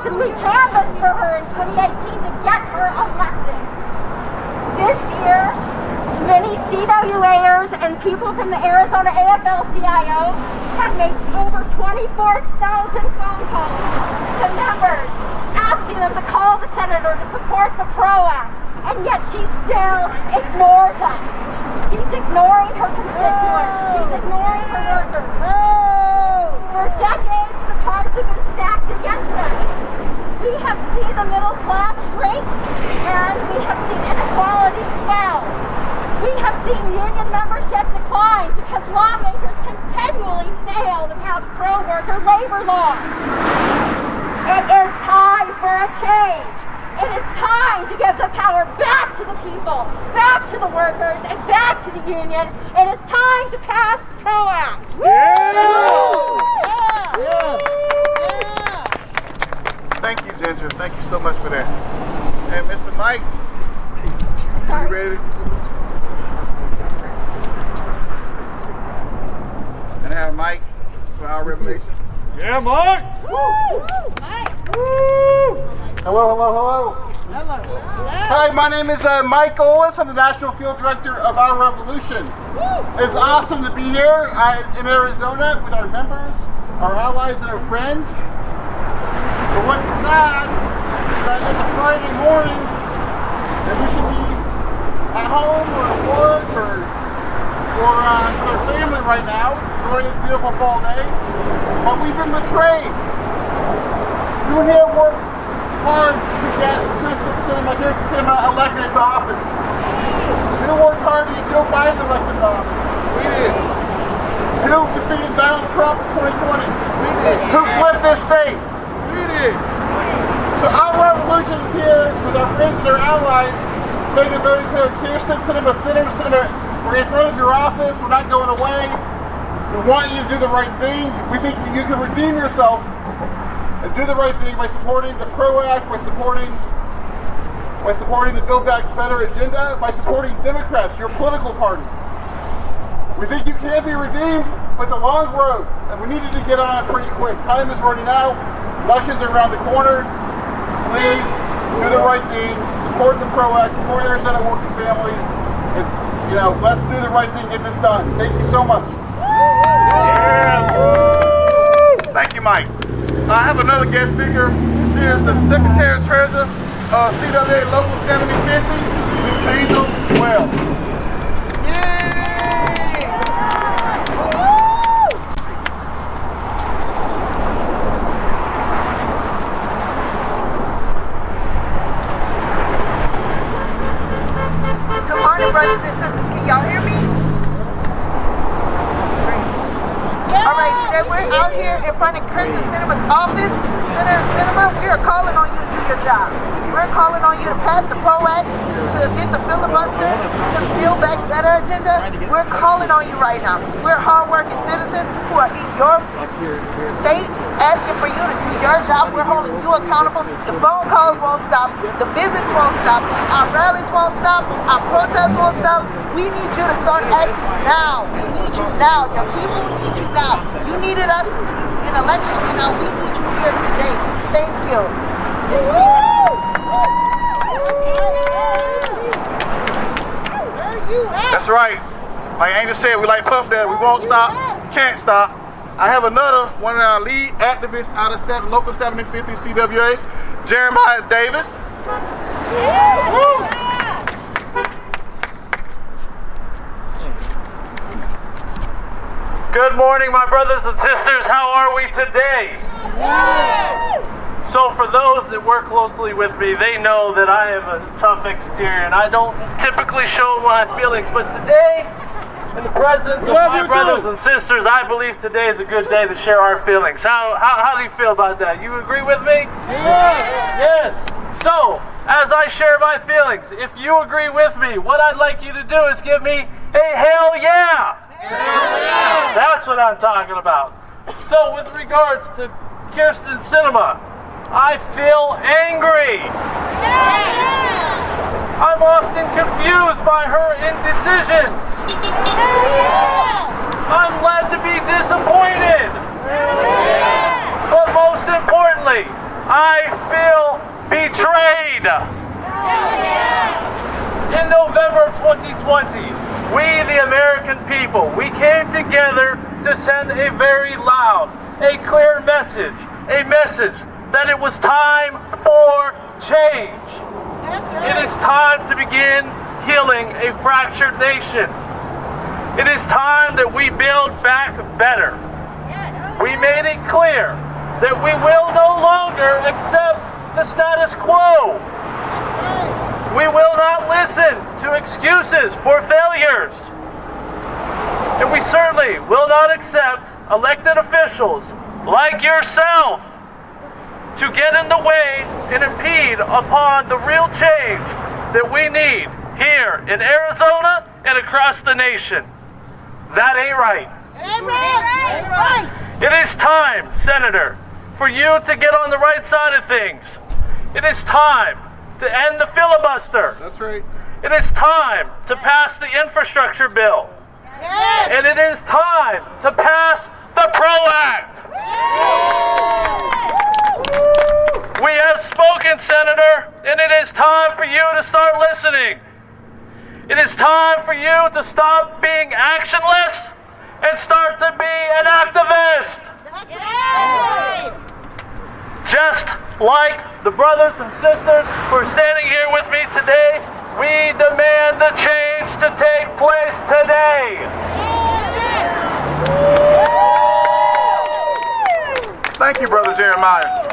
and we canvassed for her in 2018 to get her elected. This year, many CWAers and people from the Arizona AFL-CIO have made over 24,000 phone calls to members asking them to call the senator to support the PRO Act, and yet she still ignores us. She's ignoring her constituents. She's ignoring her workers. For decades, the cards have been stacked against us. We have seen the middle class shrink, and we have seen inequality swell. We have seen union membership decline because lawmakers continually fail to pass pro-worker labor laws. It is time for a change. It is time to give the power back to the people, back to the workers, and back to the union. It is time to pass the PRO Act. Thank you, Ginger. Thank you so much for that. And Mr. Mike, Sorry. you ready? And I have Mike for our revelation. Yeah, Mike! Woo! Mike! Woo! Hello, hello, hello. Hello. Hi, my name is Mike Olis. I'm the National Field Director of Our Revolution. It's awesome to be here in Arizona with our members, our allies, and our friends. But what's sad is that it's a Friday morning and we should be at home or at work or with our family right now enjoying this beautiful fall day. But we've been betrayed. You here work hard to get Sinema elected to office. You worked hard to get Joe Biden elected to office. We did. Who defeated Donald Trump in 2020? We did. Who flipped this state? We did. So our revolution is here with our friends and our allies, making it very clear, Senator Sinema, we're in front of your office, we're not going away. We want you to do the right thing. We think you can redeem yourself and do the right thing by supporting the PRO Act, by supporting the Build Back Better agenda, by supporting Democrats, your political party. We think you can be redeemed, but it's a long road, and we needed to get on it pretty quick. Time is running out. Elections are around the corner. Please do the right thing. Support the PRO Act. Support Arizona working families. Let's do the right thing. Get this done. Thank you so much. Yeah. Thank you, Mike. I have another guest speaker. She is the Secretary of Treasurer of CWA Local 7050, Ms. Angel Wells. Good morning, brothers and sisters. Can y'all hear me? All right, today we're out here in front of Senator Sinema's office. Senator Sinema, we are calling on you to do your job. We're calling on you to pass the PRO Act, to end the filibuster, to Build Back Better agenda. We're calling on you right now. We're hardworking citizens who are in your state asking for you to do your job. We're holding you accountable. The phone calls won't stop. The visits won't stop. Our rallies won't stop. Our protests won't stop. We need you to start acting now. We need you now. The people need you now. You needed us in election, and now we need you here today. Thank you. That's right. Like Angel said, we like Puff Daddy. We won't stop, can't stop. I have another one of our lead activists out of Local 7050 CWA, Jeremiah Davis. Good morning, my brothers and sisters. How are we today? So for those that work closely with me, they know that I have a tough exterior and I don't typically show my feelings, but today, in the presence of my brothers and sisters, I believe today is a good day to share our feelings. How do you feel about that? You agree with me? Yes. So, as I share my feelings, if you agree with me, what I'd like you to do is give me a hell yeah! Hell yeah! That's what I'm talking about. So, with regards to Kyrsten Sinema, I feel angry. I'm often confused by her indecisions. I'm led to be disappointed. But most importantly, I feel betrayed. In November of 2020, we, the American people, we came together to send a very loud, a clear message, a message that it was time for change. It is time to begin healing a fractured nation. It is time that we build back better. We made it clear that we will no longer accept the status quo. We will not listen to excuses for failures. And we certainly will not accept elected officials like yourself to get in the way and impede upon the real change that we need here in Arizona and across the nation. That ain't right. It is time, Senator, for you to get on the right side of things. It is time to end the filibuster. That's right. It is time to pass the infrastructure bill. Yes. And it is time to pass the PRO Act. We have spoken, Senator, and it is time for you to start listening. It is time for you to stop being actionless and start to be an activist. Just like the brothers and sisters who are standing here with me today, we demand the change to take place today. Thank you, Brother Jeremiah.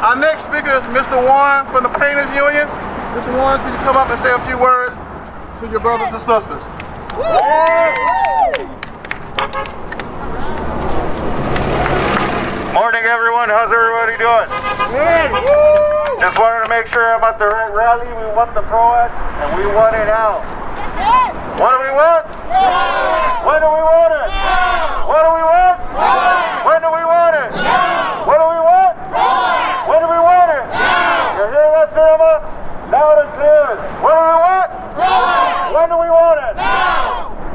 Our next speaker is Mr. Warren from the Painters Union. Mr. Warren, can you come up and say a few words to your brothers and sisters? Morning, everyone. How's everybody doing? Just wanted to make sure I'm at the right rally. We want the PRO Act, and we want it out. What do we want? When do we want it? What do we want? When do we want it? What do we want? When do we want it? You hear that, Sinema? Loud and clear. What do we want? When do we want it?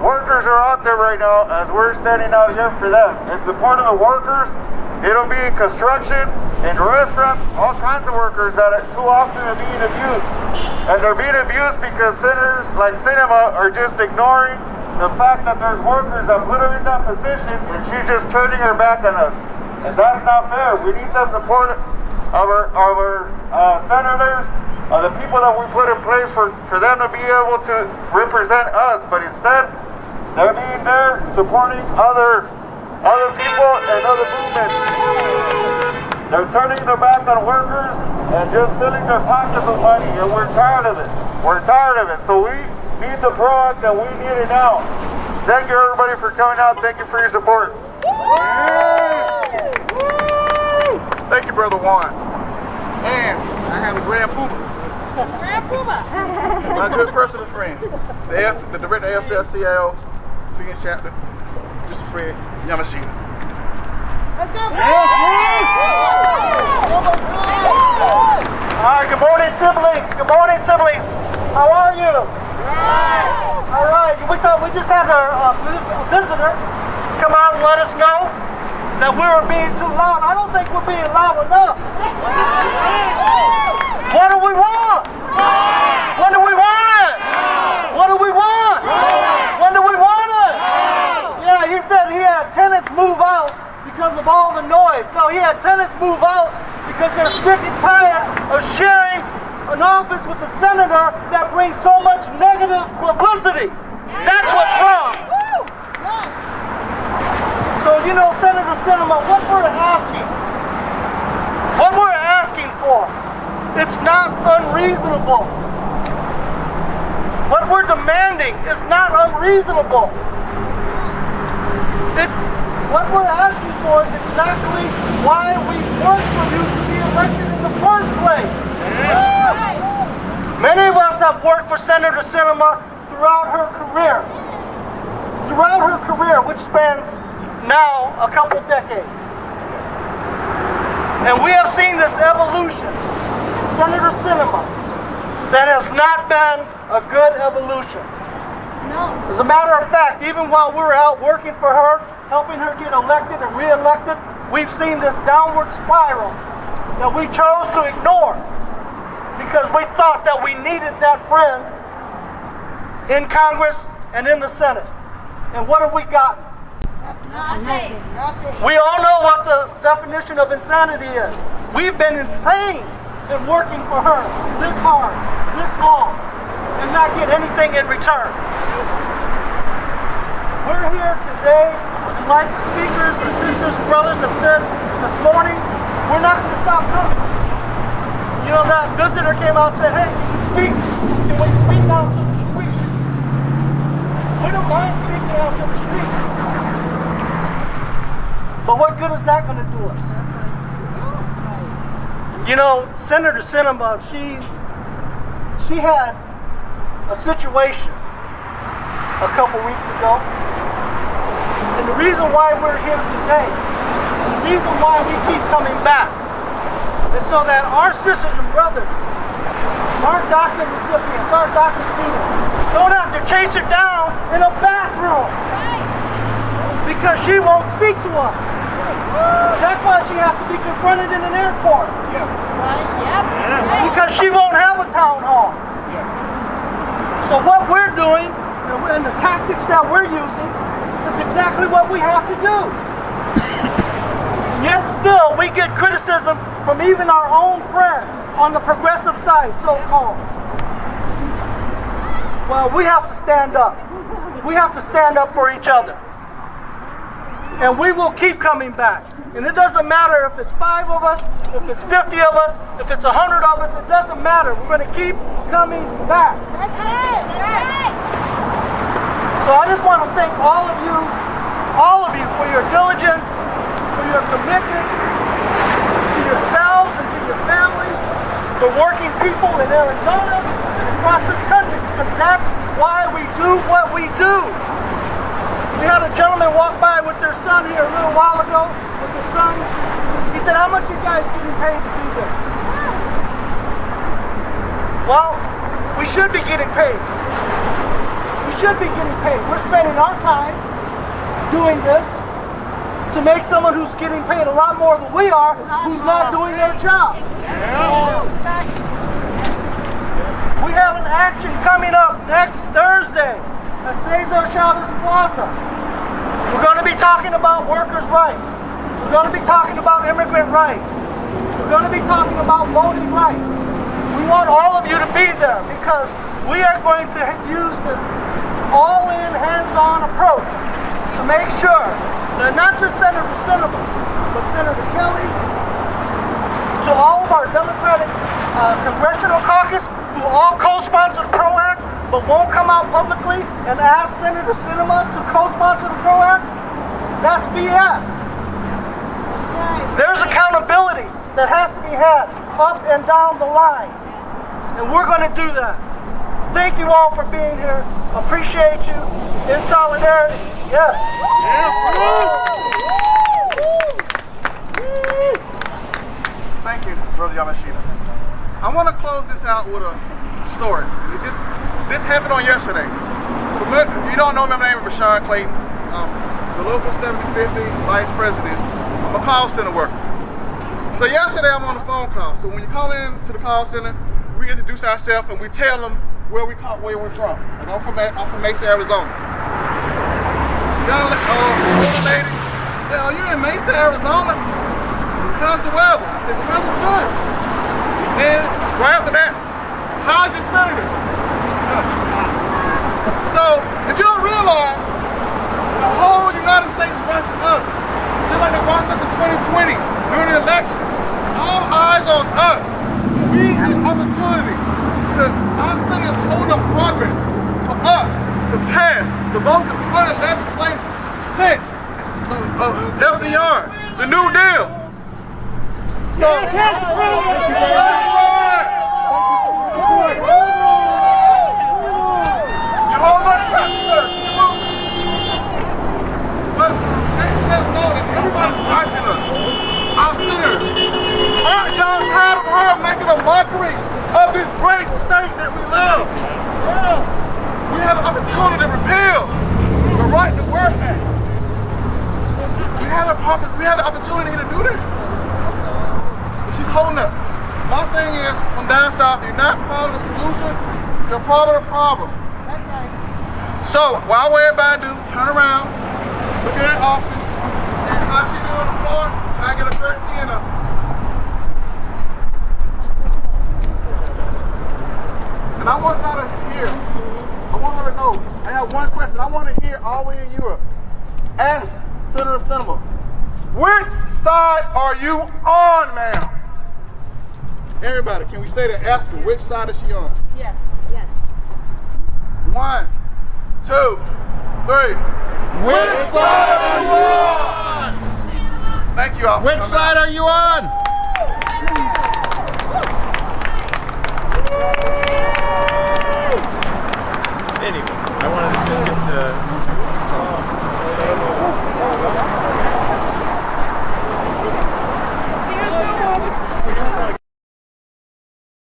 Workers are out there right now as we're standing out here for them. It's the part of the workers. It'll be in construction, in restaurants, all kinds of workers that too often are being abused. And they're being abused because senators like Sinema are just ignoring the fact that there's workers that put her in that position and she's just turning her back on us. And that's not fair. We need the support of our senators, the people that we put in place for them to be able to represent us. But instead, they're being there supporting other people and other movements. They're turning their back on workers and just filling their pockets with money, and we're tired of it. We're tired of it. So we need the PRO Act, and we need it now. Thank you, everybody, for coming out. Thank you for your support. Thank you, Brother Warren. And I have the Grand Puma. My good personal friend, the director of AFL-CIO, Phoenix chapter, Mr. Fred Yamashita. Let's go. All right, good morning, siblings. Good morning, siblings. How are you? All right, we just had a visitor come out and let us know that we were being too loud. I don't think we're being loud enough. What do we want? When do we want it? What do we want? When do we want it? Yeah, he said he had tenants move out because of all the noise. No, he had tenants move out because they're sick and tired of sharing an office with the senator that brings so much negative publicity. That's what's wrong. So, you know, Senator Sinema, what we're asking for, it's not unreasonable. What we're demanding is not unreasonable. What we're asking for is exactly why we worked for you to be elected in the first place. Many of us have worked for Senator Sinema throughout her career. Throughout her career, which spans now a couple decades. And we have seen this evolution in Senator Sinema that has not been a good evolution. No. As a matter of fact, even while we were out working for her, helping her get elected and re-elected, we've seen this downward spiral that we chose to ignore because we thought that we needed that friend in Congress and in the Senate. And what have we gotten? Nothing. We all know what the definition of insanity is. We've been insane in working for her this hard, this long, and not get anything in return. We're here today, and like the speakers and sisters and brothers have said this morning, we're not going to stop coming. You know, that visitor came out and said, hey, can we speak out to the street? We don't mind speaking out to the street. But what good is that going to do us? You know, Senator Sinema, she had a situation a couple weeks ago. And the reason why we're here today, the reason why we keep coming back, is so that our sisters and brothers, our DACA recipients, our DACA students, don't have to chase her down in a bathroom because she won't speak to us. That's why she has to be confronted in an airport. Because she won't have a town hall. So what we're doing, and the tactics that we're using, is exactly what we have to do. Yet still, we get criticism from even our own friends on the progressive side, so-called. Well, we have to stand up. We have to stand up for each other. And we will keep coming back. And it doesn't matter if it's 5 of us, if it's 50 of us, if it's 100 of us, it doesn't matter. We're going to keep coming back. That's it. So I just want to thank all of you for your diligence, for your commitment to yourselves and to your families, for working people in Arizona and across this country, because that's why we do what we do. We had a gentleman walk by with their son here a little while ago, with his son. He said, how much are you guys getting paid to do this? Well, we should be getting paid. We should be getting paid. We're spending our time doing this to make someone who's getting paid a lot more than we are, who's not doing their job. We have an action coming up next Thursday at Cesar Chavez Plaza. We're going to be talking about workers' rights. We're going to be talking about immigrant rights. We're going to be talking about voting rights. We want all of you to be there because we are going to use this all-in, hands-on approach to make sure that not just Senator Sinema, but Senator Kelly, to all of our Democratic Congressional Caucus, who all co-sponsored the PRO Act, but won't come out publicly and ask Senator Sinema to co-sponsor the PRO Act, that's BS. There's accountability that has to be had up and down the line. And we're going to do that. Thank you all for being here. Appreciate you. In solidarity. Yes. Thank you, Brother Yamashita. I want to close this out with a story. This happened on yesterday. So if you don't know me, my name is Rashad Clayton. The local 7050 vice president. I'm a call center worker. So yesterday I'm on a phone call. So when you call in to the call center, we introduce ourselves and we tell them where we're from. Like I'm from Mesa, Arizona. Young older lady said, "Oh, you're in Mesa, Arizona? How's the weather?" I said, "The weather's good." Then right after that, "How's your senator?" So if you don't realize, the whole United States watched us, just like they watched us in 2020 during the election. All eyes on us. We have an opportunity to, our senators hold up progress for us to pass the most important legislation since FDR, the New Deal. So, you hold up track, sir. But let's know that everybody's watching us. Our senators. Aren't y'all tired of her making a mockery of this great state that we love? We have an opportunity to repeal the Right to Work Act. We have the opportunity to do this. But she holding up. My thing is, from down south, you're not part of the solution, you're part of the problem. That's right. So, while everybody do, turn around, look at that office, and how she do on the floor, can I get a courtesy and a... And I want y'all to hear, I want her to know, I have one question, I want to hear all the way in Europe. Ask Senator Sinema, which side are you on, ma'am? Everybody, can we say that? Ask her, which side is she on? Yes. Yes. 1, 2, 3. Which side are you on? Thank you all. Which side are you on?